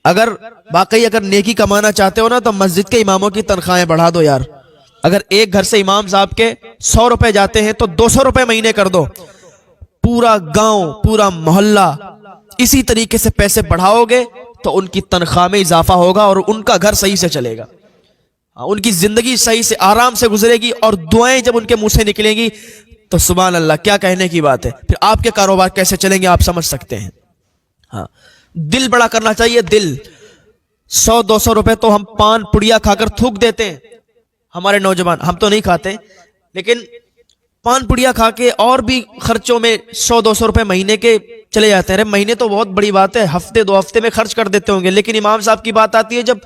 اگر واقعی اگر نیکی کمانا چاہتے ہو نا تو مسجد کے اماموں کی تنخواہیں بڑھا دو یار. اگر ایک گھر سے امام صاحب کے 100 روپے جاتے ہیں تو 200 روپے مہینے کر دو. پورا گاؤں پورا محلہ اسی طریقے سے پیسے بڑھاؤ گے تو ان کی تنخواہ میں اضافہ ہوگا اور ان کا گھر صحیح سے چلے گا, ان کی زندگی صحیح سے آرام سے گزرے گی, اور دعائیں جب ان کے منہ سے نکلیں گی تو سبحان اللہ کیا کہنے کی بات ہے. پھر آپ کے کاروبار کیسے چلیں گے آپ سمجھ سکتے ہیں. ہاں, دل بڑا کرنا چاہیے. دل 100-200 روپے تو ہم پان پڑیا کھا کر تھوک دیتے ہیں. ہمارے نوجوان, ہم تو نہیں کھاتے, لیکن پان پڑیا کھا کے اور بھی خرچوں میں 100-200 روپے مہینے کے چلے جاتے ہیں. ارے مہینے تو بہت بڑی بات ہے, ہفتے 2 ہفتے میں خرچ کر دیتے ہوں گے, لیکن امام صاحب کی بات آتی ہے جب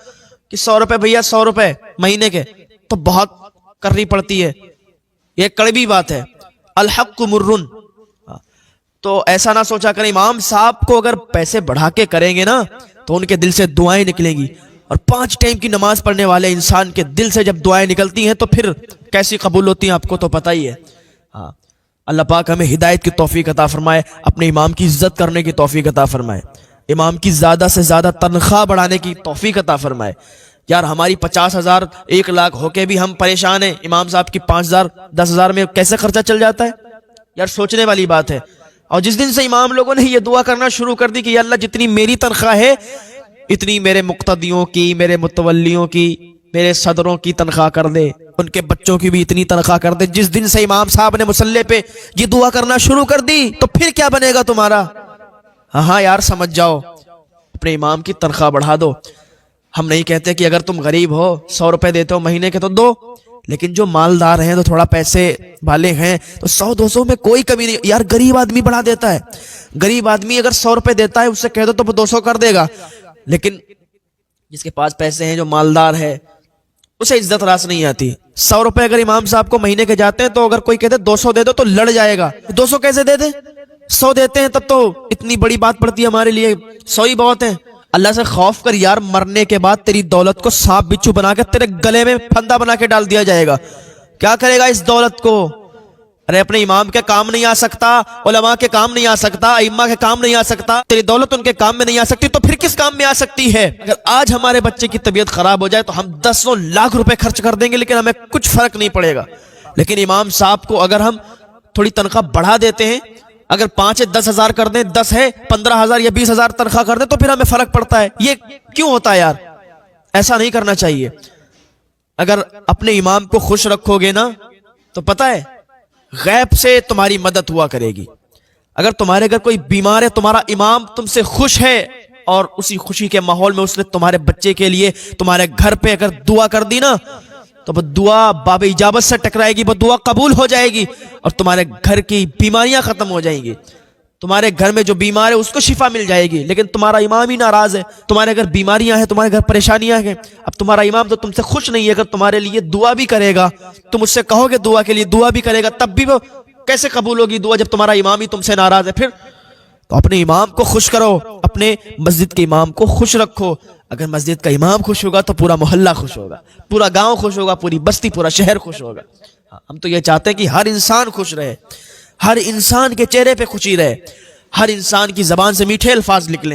کہ 100 روپے بھیا 100 روپے مہینے کے, تو بہت کرنی پڑتی ہے. یہ کڑوی بات ہے. الحق مرن. تو ایسا نہ سوچا کریں. امام صاحب کو اگر پیسے بڑھا کے کریں گے نا تو ان کے دل سے دعائیں نکلیں گی, اور 5 ٹائم کی نماز پڑھنے والے انسان کے دل سے جب دعائیں نکلتی ہیں تو پھر کیسی قبول ہوتی ہیں آپ کو تو پتہ ہی ہے. ہاں, اللہ پاک ہمیں ہدایت کی توفیق عطا فرمائے, اپنے امام کی عزت کرنے کی توفیق عطا فرمائے, امام کی زیادہ سے زیادہ تنخواہ بڑھانے کی توفیق عطا فرمائے. یار ہماری 50,000 1 لاکھ ہو کے بھی ہم پریشان ہیں, امام صاحب کی 5,000 10,000 میں کیسے خرچہ چل جاتا ہے یار, سوچنے والی بات ہے. اور جس دن سے امام لوگوں نے یہ دعا کرنا شروع کر دی کہ یا اللہ جتنی میری تنخواہ ہے اتنی میرے مقتدیوں کی, میرے متولیوں کی, میرے صدروں کی تنخواہ کر دے, ان کے بچوں کی بھی اتنی تنخواہ کر دے. جس دن سے امام صاحب نے مصلی پہ یہ دعا کرنا شروع کر دی تو پھر کیا بنے گا تمہارا. ہاں یار سمجھ جاؤ, اپنے امام کی تنخواہ بڑھا دو. ہم نہیں کہتے کہ اگر تم غریب ہو 100 روپے دیتے ہو مہینے کے تو دو, لیکن جو مالدار ہیں تو تھوڑا پیسے والے ہیں تو 100-200 میں کوئی کمی نہیں. یار غریب آدمی بڑھا دیتا ہے, غریب آدمی اگر 100 روپے دیتا ہے اس سے کہہ دو تو وہ 200 کر دے گا, لیکن جس کے پاس پیسے ہیں جو مالدار ہے اسے عزت راس نہیں آتی. 100 روپے اگر امام صاحب کو مہینے کے جاتے ہیں تو اگر کوئی کہتے 200 دے دو تو لڑ جائے گا. 200 کیسے دے دے, 100 دیتے ہیں تب تو اتنی بڑی بات پڑتی ہے ہمارے لیے, 100 ہی بہت ہے. اللہ سے خوف کر یار, مرنے کے بعد تیری دولت کو سانپ بچھو بنا کے تیرے گلے میں پھندا بنا کے ڈال دیا جائے گا. کیا کرے گا اس دولت کو؟ ارے اپنے امام کے کام نہیں آ سکتا, علماء کے کام نہیں آ سکتا, ائمہ کے کام نہیں آ سکتا, تیری دولت ان کے کام میں نہیں آ سکتی تو پھر کس کام میں آ سکتی ہے؟ اگر آج ہمارے بچے کی طبیعت خراب ہو جائے تو ہم 10 لاکھ روپے خرچ کر دیں گے لیکن ہمیں کچھ فرق نہیں پڑے گا. لیکن امام صاحب کو اگر ہم تھوڑی تنخواہ بڑھا دیتے ہیں, اگر 5-10 ہزار کر دیں, 10 ہے 15,000 یا 20,000 تنخواہ کر دیں تو پھر ہمیں فرق پڑتا ہے. یہ کیوں ہوتا ہے یار؟ ایسا نہیں کرنا چاہیے. اگر اپنے امام کو خوش رکھو گے نا تو پتہ ہے غیب سے تمہاری مدد ہوا کرے گی. اگر تمہارے گھر کوئی بیمار ہے, تمہارا امام تم سے خوش ہے اور اسی خوشی کے ماحول میں اس نے تمہارے بچے کے لیے تمہارے گھر پہ اگر دعا کر دی نا تو وہ دعا باب اجابت سے ٹکرائے گی, وہ دعا قبول ہو جائے گی اور تمہارے گھر کی بیماریاں ختم ہو جائیں گی. تمہارے گھر میں جو بیمار ہے اس کو شفا مل جائے گی. لیکن تمہارا امام ہی ناراض ہے, تمہارے گھر بیماریاں ہیں, تمہارے گھر پریشانیاں ہیں, اب تمہارا امام تو تم سے خوش نہیں ہے. اگر تمہارے لیے دعا بھی کرے گا, تم اس سے کہو گے دعا کے لیے, دعا بھی کرے گا, تب بھی وہ کیسے قبول ہوگی دعا جب تمہارا امام ہی تم سے ناراض ہے؟ پھر تو اپنے امام کو خوش کرو, اپنے مسجد کے امام کو خوش رکھو. اگر مسجد کا امام خوش ہوگا تو پورا محلہ خوش ہوگا, پورا گاؤں خوش ہوگا, پوری بستی پورا شہر خوش ہوگا. ہم تو یہ چاہتے ہیں کہ ہر انسان خوش رہے, ہر انسان کے چہرے پہ خوشی رہے, ہر انسان کی زبان سے میٹھے الفاظ نکلیں.